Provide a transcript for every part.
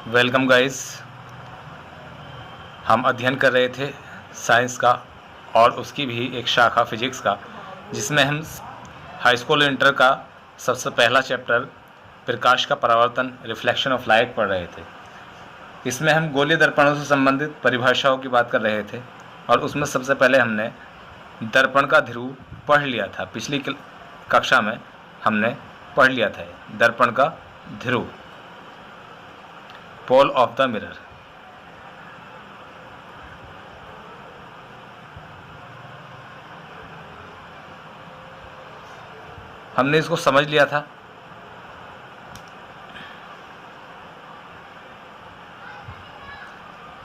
Welcome guys. हम अध्ययन कर रहे थे साइंस का और उसकी भी एक शाखा फिजिक्स का, जिसमें हम हाई स्कूल इंटर का सबसे पहला चैप्टर प्रकाश का परावर्तन रिफ्लेक्शन ऑफ लाइट पढ़ रहे थे। इसमें हम गोलीय दर्पणों से संबंधित परिभाषाओं की बात कर रहे थे और उसमें सबसे पहले हमने दर्पण का ध्रुव पढ़ लिया था। पिछली कक्षा में हमने पढ़ लिया था दर्पण का ध्रुव, पोल ऑफ द मिरर। हमने इसको समझ लिया था।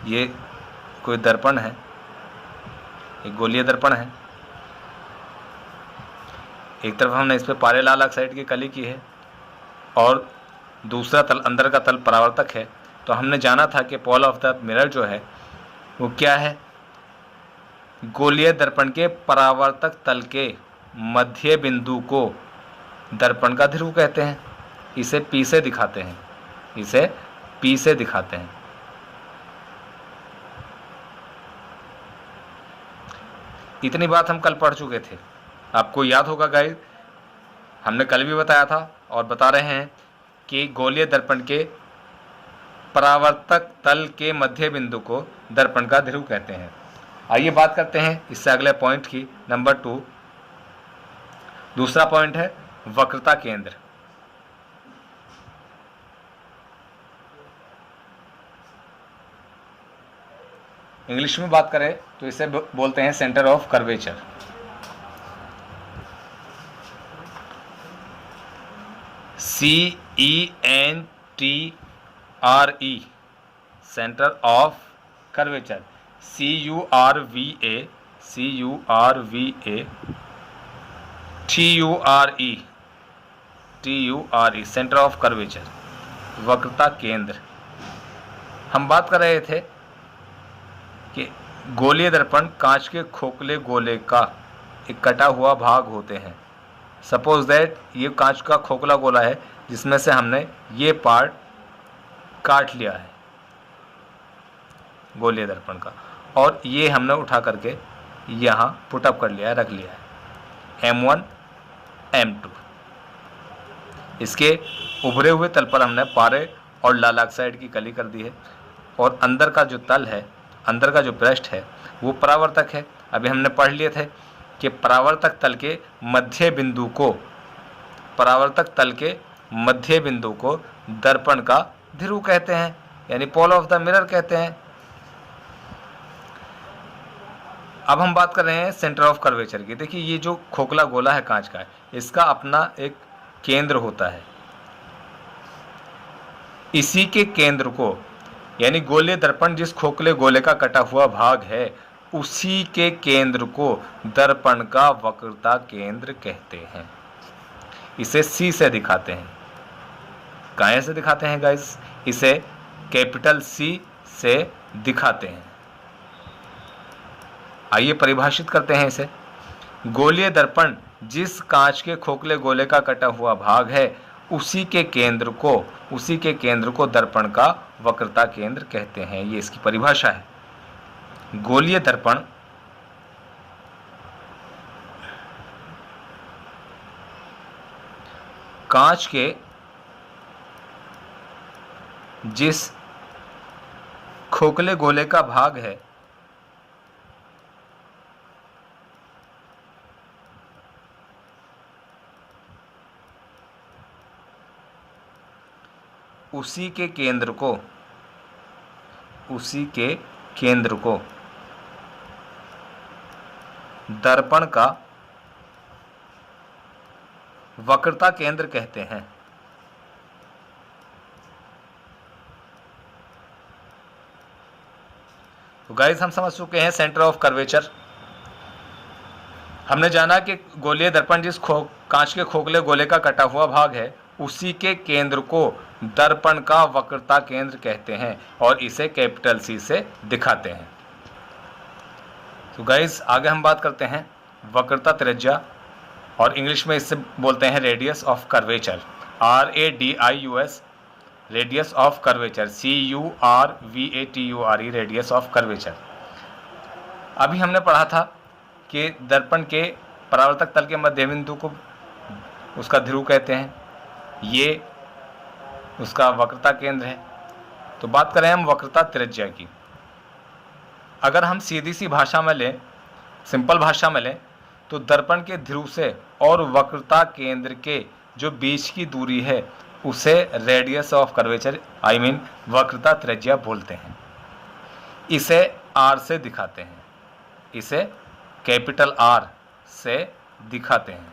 ये कोई दर्पण है, एक गोलीय दर्पण है। एक तरफ हमने इस पर पारे लाल ऑक्साइड की कली की है और दूसरा तल, अंदर का तल परावर्तक है। तो हमने जाना था कि पोल ऑफ द मिरर जो है वो क्या है, गोलीय दर्पण के परावर्तक तल के मध्य बिंदु को दर्पण का ध्रुव कहते हैं। इसे P से दिखाते हैं, इसे P से दिखाते हैं। इतनी बात हम कल पढ़ चुके थे, आपको याद होगा गाइस। हमने कल भी बताया था और बता रहे हैं कि गोलीय दर्पण के परावर्तक तल के मध्य बिंदु को दर्पण का ध्रुव कहते हैं। आइए बात करते हैं इससे अगले पॉइंट की, नंबर 2। दूसरा पॉइंट है वक्रता केंद्र। इंग्लिश में बात करें तो इसे बोलते हैं centre of curvature. CENTRE, centre of curvature. TURE, centre of curvature, वक्रता केंद्र। हम बात कर रहे थे कि गोलीय दर्पण कांच के खोखले गोले का एक कटा हुआ भाग होते हैं। सपोज दैट ये कांच का खोखला गोला है जिसमें से हमने ये पार्ट काट लिया है गोलीय दर्पण का, और ये हमने उठा करके यहाँ पुटअप कर लिया है, रख लिया है M1 M2। इसके उभरे हुए तल पर हमने पारे और लाल ऑक्साइड की कली कर दी है और अंदर का जो तल है, अंदर का जो पृष्ठ है वो परावर्तक है। अभी हमने पढ़ लिए थे कि परावर्तक तल के मध्य बिंदु को, परावर्तक तल के मध्य बिंदु को दर्पण का ध्रुव कहते हैं, यानी पोल ऑफ द मिरर कहते हैं। अब हम बात कर रहे हैं सेंटर ऑफ कर्वेचर की। देखिए ये जो खोखला गोला है कांच का, इसका अपना एक केंद्र होता है। इसी के केंद्र को, यानी गोलीय दर्पण जिस खोखले गोले का कटा हुआ भाग है, उसी के केंद्र को दर्पण का वक्रता केंद्र कहते हैं। इसे C से दिखाते हैं। काहे से दिखाते हैं गाइस? इसे कैपिटल C से दिखाते हैं। आइए परिभाषित करते हैं इसे। गोलीय दर्पण जिस कांच के खोखले गोले का कटा हुआ भाग है, उसी के केंद्र को दर्पण का वक्रता केंद्र कहते हैं। ये इसकी परिभाषा है। गोलीय दर्पण कांच के जिस खोखले गोले का भाग है, उसी के केंद्र को दर्पण का वक्रता केंद्र कहते हैं। तो गाइस हम समझ चुके हैं सेंटर ऑफ कर्वेचर। हमने जाना कि गोलीय दर्पण जिस कांच के खोखले गोले का कटा हुआ भाग है, उसी के केंद्र को दर्पण का वक्रता केंद्र कहते हैं और इसे कैपिटल C से दिखाते हैं। तो गाइस आगे हम बात करते हैं वक्रता त्रिज्या, और इंग्लिश में इससे बोलते हैं radius of curvature, RADIUS। Radius of curvature, CURVATURE, radius of curvature. अभी हमने पढ़ा था कि दर्पण के परावर्तक तल के मध्य बिंदु को उसका ध्रुव कहते हैं, ये उसका वक्रता केंद्र है। तो बात करें हम वक्रता त्रिज्या की। अगर हम सीधी सी भाषा में लें, सिंपल भाषा में लें, तो दर्पण के ध्रुव से और वक्रता केंद्र के जो बीच की दूरी है उसे रेडियस ऑफ कर्वेचर वक्रता त्रिज्या बोलते हैं। इसे R से दिखाते हैं, इसे कैपिटल R से दिखाते हैं।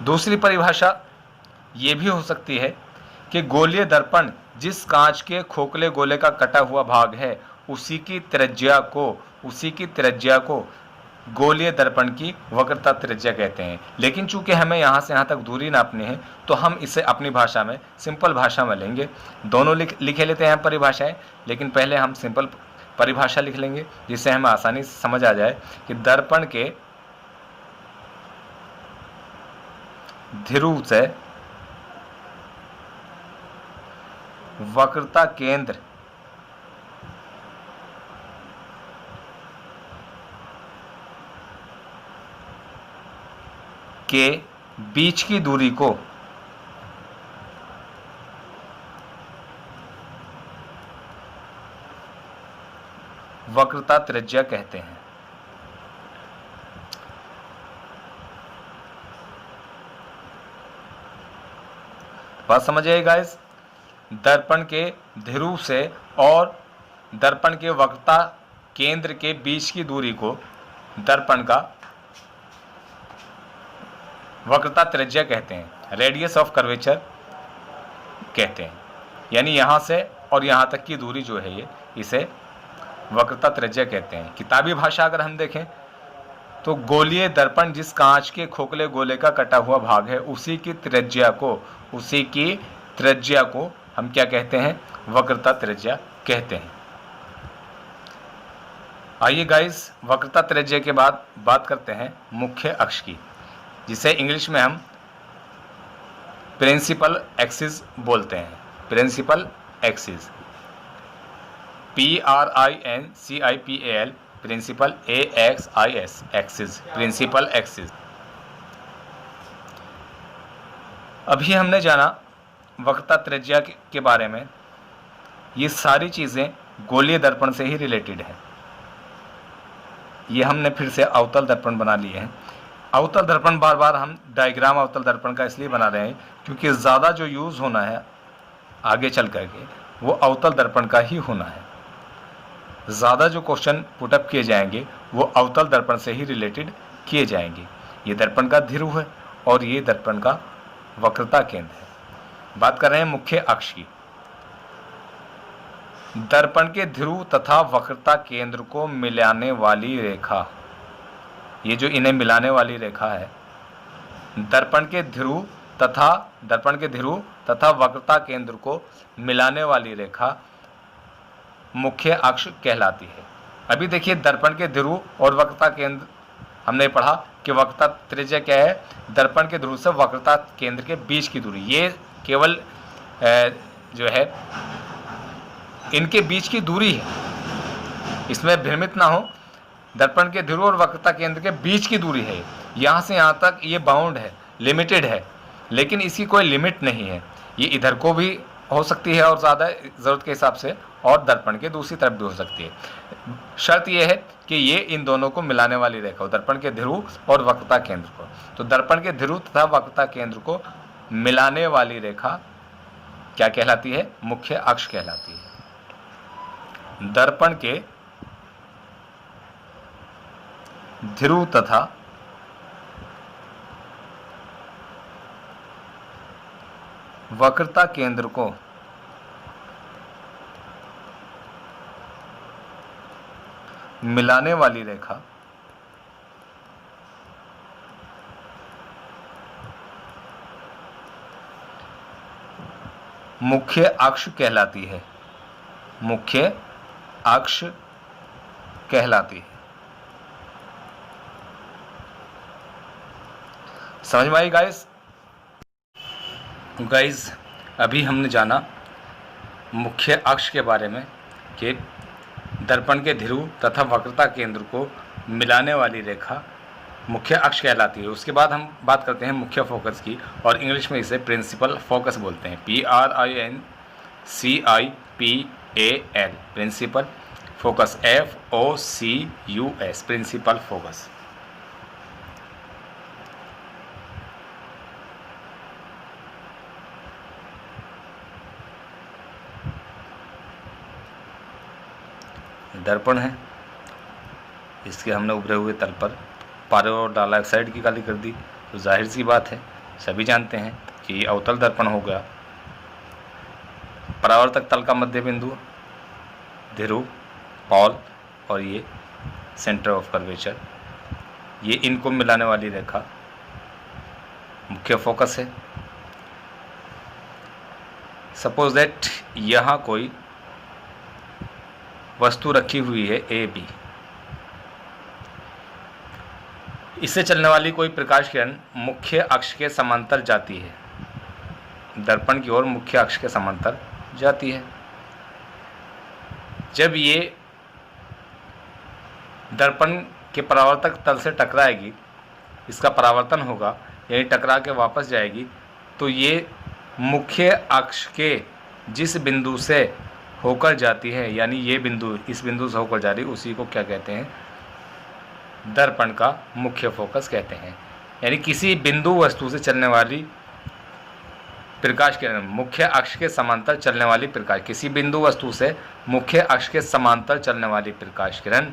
दूसरी परिभाषा ये भी हो सकती है कि गोलीय दर्पण जिस कांच के खोखले गोले का कटा हुआ भाग है उसी की त्रिज्या को गोलीय दर्पण की वक्रता त्रिज्या कहते हैं। लेकिन चूंकि हमें यहाँ से यहाँ तक दूरी नापनी है तो हम इसे अपनी भाषा में, सिंपल भाषा में लेंगे। दोनों लिखे लेते हैं परिभाषाएं, लेकिन पहले हम सिंपल परिभाषा लिख लेंगे जिससे हमें आसानी से समझ आ जाए कि दर्पण के ध्रुव से वक्रता केंद्र के बीच की दूरी को वक्रता त्रिज्या कहते हैं। बात समझिए गाइस, दर्पण के ध्रुव से और दर्पण के वक्रता केंद्र के बीच की दूरी को दर्पण का वक्रता त्रिज्या कहते हैं, रेडियस ऑफ कर्वेचर कहते हैं। यानी यहाँ से और यहाँ तक की दूरी जो है ये, इसे वक्रता त्रिज्या कहते हैं। किताबी भाषा अगर हम देखें तो गोलीय दर्पण जिस कांच के खोखले गोले का कटा हुआ भाग है उसी की त्रिज्या को हम क्या कहते हैं, वक्रता त्रिज्या कहते हैं। आइए गाइस, वक्रता त्रिज्या के बाद बात करते हैं मुख्य अक्ष की, जिसे इंग्लिश में हम प्रिंसिपल एक्सिस बोलते हैं। Principal axis, PRINCIPAL, principal AXIS, axis, principal axis. अभी हमने जाना वक्रता त्रिज्या के बारे में। ये सारी चीज़ें गोलीय दर्पण से ही रिलेटेड है। ये हमने फिर से अवतल दर्पण बना लिए हैं। अवतल दर्पण बार बार हम डायग्राम अवतल दर्पण का इसलिए बना रहे हैं क्योंकि ज़्यादा जो यूज़ होना है आगे चल करके वो अवतल दर्पण का ही होना है। ज़्यादा जो क्वेश्चन पुटअप किए जाएंगे वो अवतल दर्पण से ही रिलेटेड किए जाएंगे। ये दर्पण का ध्रुव है और ये दर्पण का वक्रता केंद्र है। बात कर रहे हैं मुख्य अक्ष की। दर्पण के ध्रुव तथा वक्रता केंद्र को मिलाने वाली रेखा, ये जो इन्हें मिलाने वाली रेखा है, दर्पण के ध्रुव तथा वक्रता केंद्र को मिलाने वाली रेखा मुख्य अक्ष कहलाती है। अभी देखिए, दर्पण के ध्रुव और वक्रता केंद्र हमने पढ़ा कि वक्रता त्रिज्या क्या है, दर्पण के ध्रुव से वक्रता केंद्र के बीच की दूरी। ये केवल जो है इनके बीच की दूरी है, इसमें भ्रमित ना हो। दर्पण के ध्रुव और वक्रता केंद्र के बीच की दूरी है, यहाँ से यहाँ तक ये बाउंड है, लिमिटेड है, लेकिन इसकी कोई लिमिट नहीं है। ये इधर को भी हो सकती है और ज़्यादा ज़रूरत के हिसाब से, और दर्पण के दूसरी तरफ भी हो सकती है। शर्त यह है कि ये इन दोनों को मिलाने वाली रेखा हो, दर्पण के ध्रुव और वक्रता केंद्र को। तो दर्पण के ध्रुव तथा वक्रता केंद्र को मिलाने वाली रेखा क्या कहलाती है, मुख्य अक्ष कहलाती है। दर्पण के ध्रुव तथा वक्रता केंद्र को मिलाने वाली रेखा मुख्य अक्ष कहलाती है, मुख्य अक्ष कहलाती है। समझ में आई गाइस? गाइस, अभी हमने जाना मुख्य अक्ष के बारे में कि दर्पण के ध्रुव तथा वक्रता केंद्र को मिलाने वाली रेखा मुख्य अक्ष कहलाती है। उसके बाद हम बात करते हैं मुख्य फोकस की, और इंग्लिश में इसे प्रिंसिपल फोकस बोलते हैं। PRINCIPAL, principal focus, FOCUS, principal focus. दर्पण है, इसके हमने उभरे हुए तल पर पारे और डाइऑक्साइड की काली कर दी, तो जाहिर सी बात है, सभी जानते हैं कि ये अवतल दर्पण हो गया। परावर्तक तल का मध्य बिंदु, ध्रुव, पॉल और ये सेंटर ऑफ कर्वेचर, ये इनको मिलाने वाली रेखा मुख्य फोकस है। सपोज दैट यहाँ कोई वस्तु रखी हुई है AB, इससे चलने वाली कोई प्रकाश किरण मुख्य अक्ष के समांतर जाती है, दर्पण की ओर मुख्य अक्ष के समांतर जाती है। जब ये दर्पण के परावर्तक तल से टकराएगी, इसका परावर्तन होगा यानी टकरा के वापस जाएगी, तो ये मुख्य अक्ष के जिस बिंदु से होकर जाती है, यानी ये बिंदु इस बिंदु से होकर जा रही, उसी को क्या कहते हैं, दर्पण का मुख्य फोकस कहते हैं। यानी किसी बिंदु वस्तु से चलने वाली प्रकाश किरण मुख्य अक्ष के समांतर चलने वाली प्रकाश, किसी बिंदु वस्तु से मुख्य अक्ष के समांतर चलने वाली प्रकाश किरण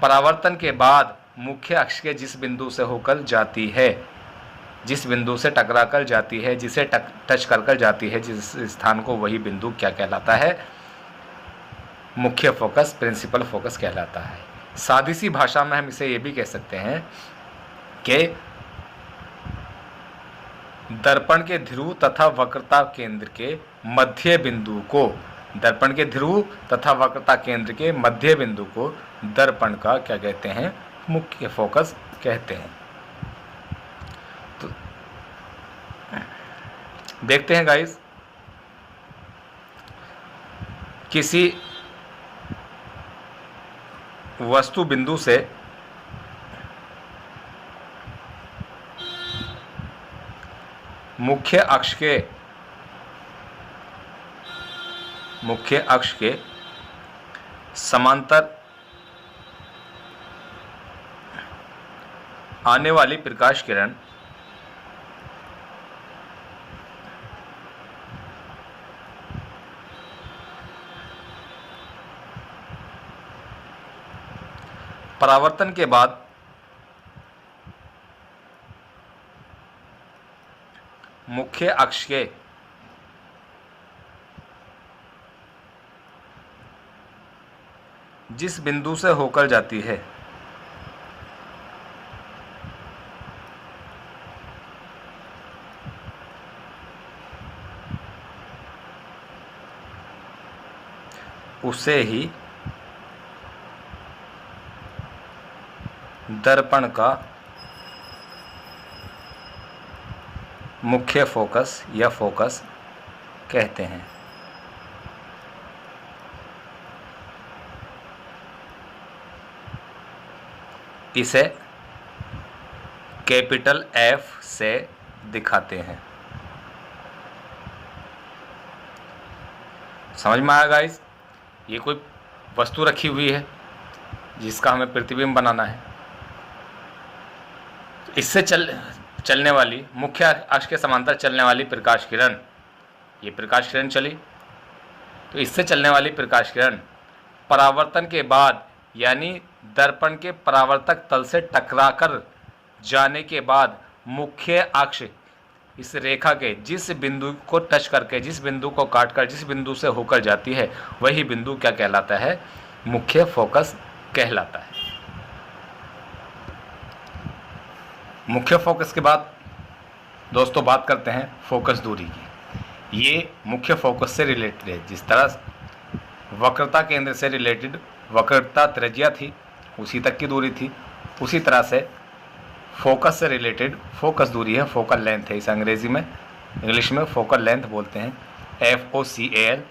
परावर्तन के बाद मुख्य अक्ष के जिस बिंदु से होकर जाती है, जिस बिंदु से टकरा कर जाती है, जिसे टच कर जाती है जिस स्थान को, वही बिंदु क्या कहलाता है, मुख्य फोकस, प्रिंसिपल फोकस कहलाता है। सादी सी भाषा में हम इसे ये भी कह सकते हैं कि दर्पण के ध्रुव तथा वक्रता केंद्र के मध्य बिंदु को, दर्पण के ध्रुव तथा वक्रता केंद्र के मध्य बिंदु को दर्पण का क्या कहते हैं, मुख्य फोकस कहते हैं। तो देखते हैं गाइस, किसी वस्तु बिंदु से मुख्य अक्ष के समांतर आने वाली प्रकाश किरण परावर्तन के बाद मुख्य अक्ष के जिस बिंदु से होकर जाती है, उसे ही दर्पण का मुख्य फोकस या फोकस कहते हैं। इसे कैपिटल F से दिखाते हैं। समझ में आया गाइस? ये कोई वस्तु रखी हुई है जिसका हमें प्रतिबिंब बनाना है। इससे चलने वाली मुख्य अक्ष के समांतर चलने वाली प्रकाश किरण, ये प्रकाश किरण चली, तो इससे चलने वाली प्रकाश किरण परावर्तन के बाद यानी दर्पण के परावर्तक तल से टकराकर जाने के बाद मुख्य अक्ष इस रेखा के जिस बिंदु को टच करके, जिस बिंदु को काटकर, जिस बिंदु से होकर जाती है, वही बिंदु क्या कहलाता है, मुख्य फोकस कहलाता है। मुख्य फोकस के बाद दोस्तों बात करते हैं फोकस दूरी की। ये मुख्य फोकस से रिलेटेड है। जिस तरह वक्रता केंद्र से रिलेटेड वक्रता त्रिज्या थी, उसी तक की दूरी थी, उसी तरह से फोकस से रिलेटेड फोकस दूरी है, फोकल लेंथ है इस अंग्रेजी में। इंग्लिश में फोकल लेंथ बोलते हैं, FOCALLENGTH,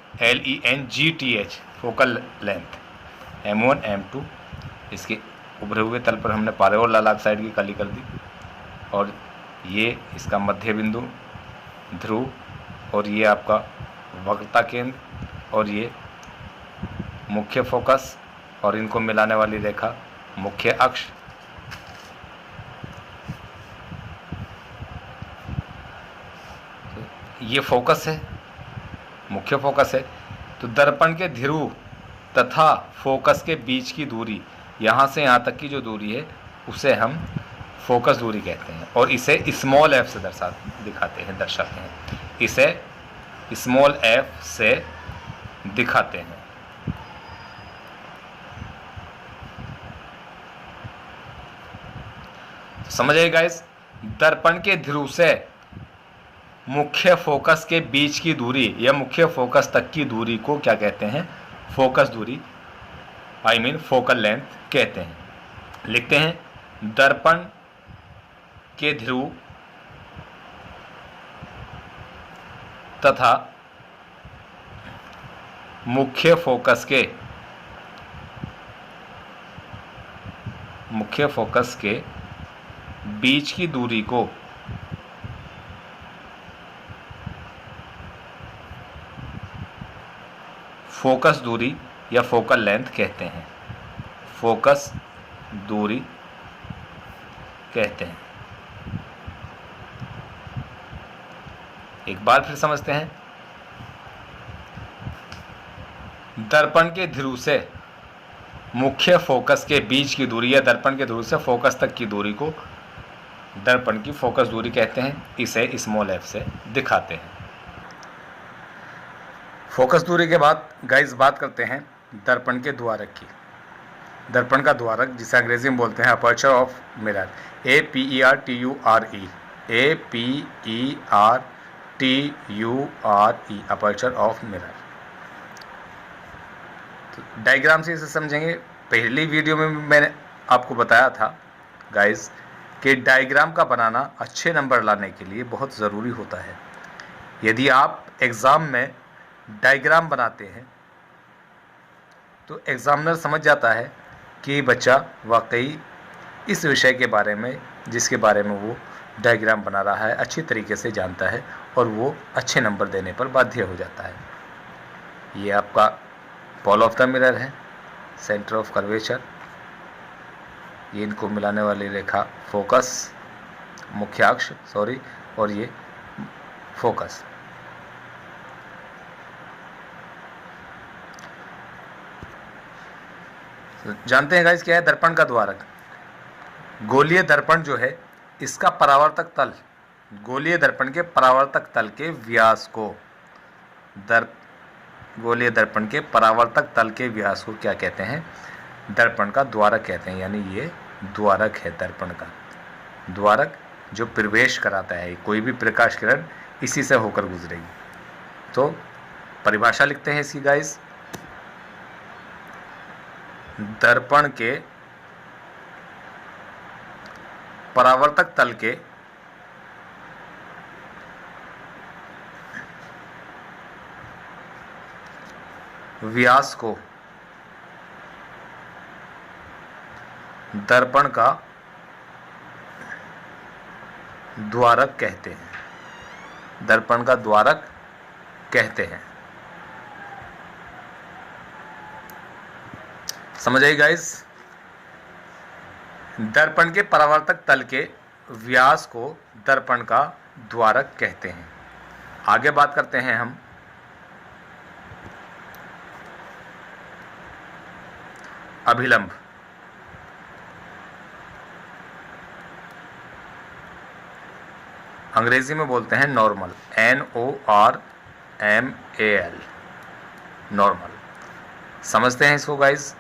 focal length. M1 M2 इसके उभरे हुए तल पर हमने पारे और लाल ऑक्साइड की काली कर दी, और ये इसका मध्य बिंदु ध्रुव, और ये आपका वक्रता केंद्र, और ये मुख्य फोकस, और इनको मिलाने वाली रेखा मुख्य अक्ष। ये फोकस है, मुख्य फोकस है। तो दर्पण के ध्रुव तथा फोकस के बीच की दूरी, यहाँ से यहाँ तक की जो दूरी है उसे हम फोकस दूरी कहते हैं, और इसे स्मॉल f से दर्शाते हैं, इसे स्मॉल f से दिखाते हैं। तो समझ आइए गाइस, दर्पण के ध्रुव से मुख्य फोकस के बीच की दूरी या मुख्य फोकस तक की दूरी को क्या कहते हैं? फोकस दूरी, आई मीन फोकल लेंथ कहते हैं। लिखते हैं, दर्पण के ध्रुव तथा मुख्य फोकस के बीच की दूरी को फोकस दूरी या फोकल लेंथ कहते हैं, फोकस दूरी कहते हैं। एक बार फिर समझते हैं, दर्पण के ध्रुव से मुख्य फोकस के बीच की दूरी या दर्पण के ध्रुव से फोकस तक की दूरी को दर्पण की फोकस दूरी कहते हैं, इसे स्मॉल f से दिखाते हैं। फोकस दूरी के बाद गाइस बात करते हैं दर्पण के द्वारक की। दर्पण का द्वारक, जिसे अंग्रेजी में बोलते हैं aperture of mirror, APERTURE, APERTURE, aperture of mirror. तो डायग्राम से इसे समझेंगे। पहली वीडियो में मैंने आपको बताया था गाइस कि डायग्राम का बनाना अच्छे नंबर लाने के लिए बहुत ज़रूरी होता है। यदि आप एग्ज़ाम में डायग्राम बनाते हैं तो एग्ज़ामिनर समझ जाता है कि बच्चा वाकई इस विषय के बारे में, जिसके बारे में वो डायग्राम बना रहा है, अच्छी तरीके से जानता है, और वो अच्छे नंबर देने पर बाध्य हो जाता है। ये आपका पॉल ऑफ द मिरर है, सेंटर ऑफ कर्वेचर, ये इनको मिलाने वाली रेखा फोकस, मुख्य अक्ष सॉरी, और ये फोकस। तो जानते हैं गाइस क्या है दर्पण का द्वारक? गोलीय दर्पण जो है, इसका परावर्तक तल, गोलीय दर्पण के परावर्तक तल के व्यास को, गोलीय दर्पण के परावर्तक तल के व्यास को क्या कहते हैं? दर्पण का द्वारक कहते हैं। यानी ये द्वारक है दर्पण का। द्वारक जो प्रवेश कराता है, कोई भी प्रकाश किरण इसी से होकर गुजरेगी। तो परिभाषा लिखते हैं इसकी गाइस, दर्पण के परावर्तक तल के व्यास को दर्पण का द्वारक कहते हैं, दर्पण का द्वारक कहते हैं। समझ आई गाइस? दर्पण के परावर्तक तल के व्यास को दर्पण का द्वारक कहते हैं। आगे बात करते हैं हम अभिलंब। अंग्रेजी में बोलते हैं नॉर्मल, NORMAL, नॉर्मल। समझते हैं इसको गाइस।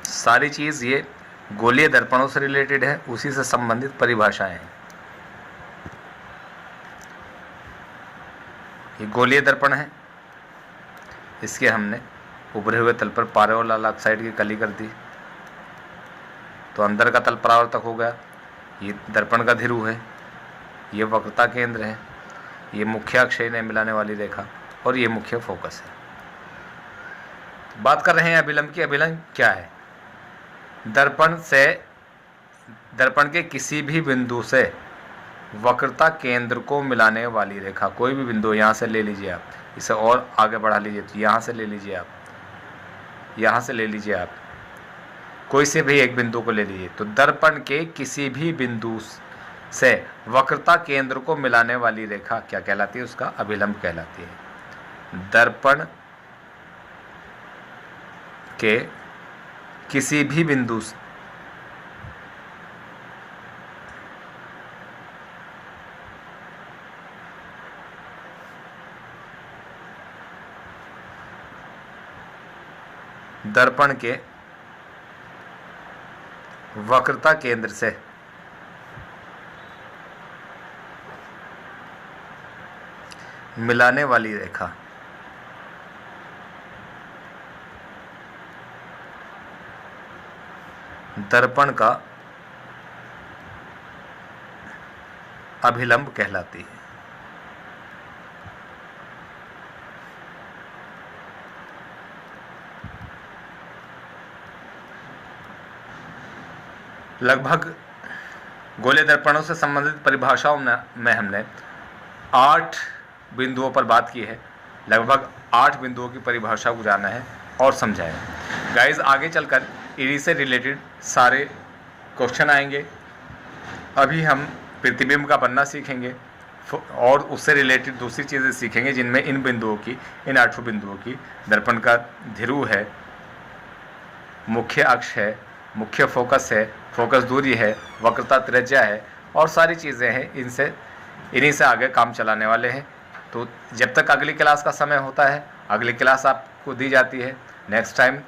सारी चीज़ ये गोलीय दर्पणों से रिलेटेड है, उसी से संबंधित परिभाषाएं हैं। ये गोलीय दर्पण है, इसके हमने उभरे हुए तल पर पारे और लाल ऑक्साइड की कली कर दी, तो अंदर का तल परावर्तक हो गया। ये दर्पण का ध्रुव है, ये वक्रता केंद्र है, ये मुख्य अक्ष है इन्हें मिलाने वाली रेखा, और ये मुख्य फोकस है। बात कर रहे हैं अभिलंब की। अभिलंब क्या है? दर्पण के किसी भी बिंदु से वक्रता केंद्र को मिलाने वाली रेखा। कोई भी बिंदु यहाँ से ले लीजिए आप, इसे और आगे बढ़ा लीजिए, तो यहाँ से ले लीजिए आप, यहाँ से ले लीजिए आप, कोई से भी एक बिंदु को ले लीजिए, तो दर्पण के किसी भी बिंदु से वक्रता केंद्र को मिलाने वाली रेखा क्या कहलाती है? उसका अभिलंब कहलाती है। दर्पण के किसी भी बिंदु से दर्पण के वक्रता केंद्र से मिलाने वाली रेखा दर्पण का अभिलंब कहलाती है। लगभग गोले दर्पणों से संबंधित परिभाषाओं में हमने 8 बिंदुओं पर बात की है। लगभग 8 बिंदुओं की परिभाषा को जाना है और समझा है। गाइस, आगे चलकर इन्हीं से रिलेटेड सारे क्वेश्चन आएंगे। अभी हम प्रतिबिंब का बनना सीखेंगे और उससे रिलेटेड दूसरी चीज़ें सीखेंगे, जिनमें इन बिंदुओं की, इन 8 बिंदुओं की, दर्पण का ध्रुव है, मुख्य अक्ष है, मुख्य फोकस है, फोकस दूरी है, वक्रता त्रिज्या है, और सारी चीज़ें हैं। इन्हीं से आगे काम चलाने वाले हैं। तो जब तक अगली क्लास का समय होता है, अगली क्लास आपको दी जाती है नेक्स्ट टाइम,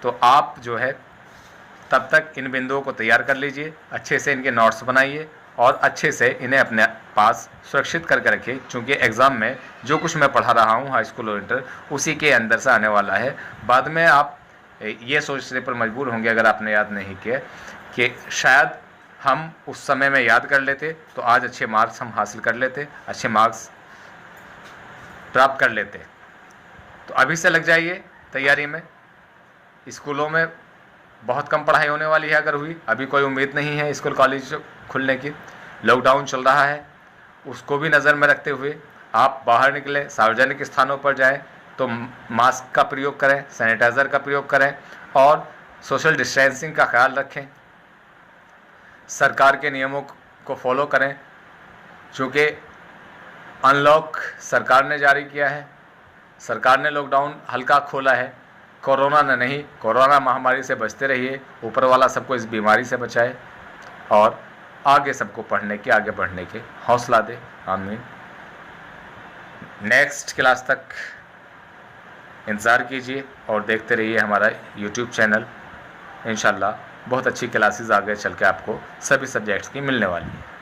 तो आप जो है तब तक इन बिंदुओं को तैयार कर लीजिए, अच्छे से इनके नोट्स बनाइए और अच्छे से इन्हें अपने पास सुरक्षित करके रखिए, क्योंकि एग्ज़ाम में जो कुछ मैं पढ़ा रहा हूँ हाई स्कूल और इंटर, उसी के अंदर से आने वाला है। बाद में आप ये सोचने पर मजबूर होंगे, अगर आपने याद नहीं किया, कि शायद हम उस समय में याद कर लेते तो आज अच्छे मार्क्स हम हासिल कर लेते, अच्छे मार्क्स प्राप्त कर लेते। तो अभी से लग जाइए तैयारी में। स्कूलों में बहुत कम पढ़ाई होने वाली है, अगर हुई, अभी कोई उम्मीद नहीं है स्कूल कॉलेज खुलने की। लॉकडाउन चल रहा है, उसको भी नज़र में रखते हुए आप बाहर निकलें, सार्वजनिक स्थानों पर जाएं तो मास्क का प्रयोग करें, सैनिटाइज़र का प्रयोग करें और सोशल डिस्टेंसिंग का ख्याल रखें। सरकार के नियमों को फॉलो करें, चूँकि अनलॉक सरकार ने जारी किया है, सरकार ने लॉकडाउन हल्का खोला है, कोरोना ने नहीं। कोरोना महामारी से बचते रहिए, ऊपर वाला सबको इस बीमारी से बचाए और आगे सबको पढ़ने के, आगे बढ़ने के हौसला दे। आमीन। नेक्स्ट क्लास तक इंतज़ार कीजिए और देखते रहिए हमारा यूट्यूब चैनल। इंशाल्लाह बहुत अच्छी क्लासेस आगे चल के आपको सभी सब्जेक्ट्स की मिलने वाली है।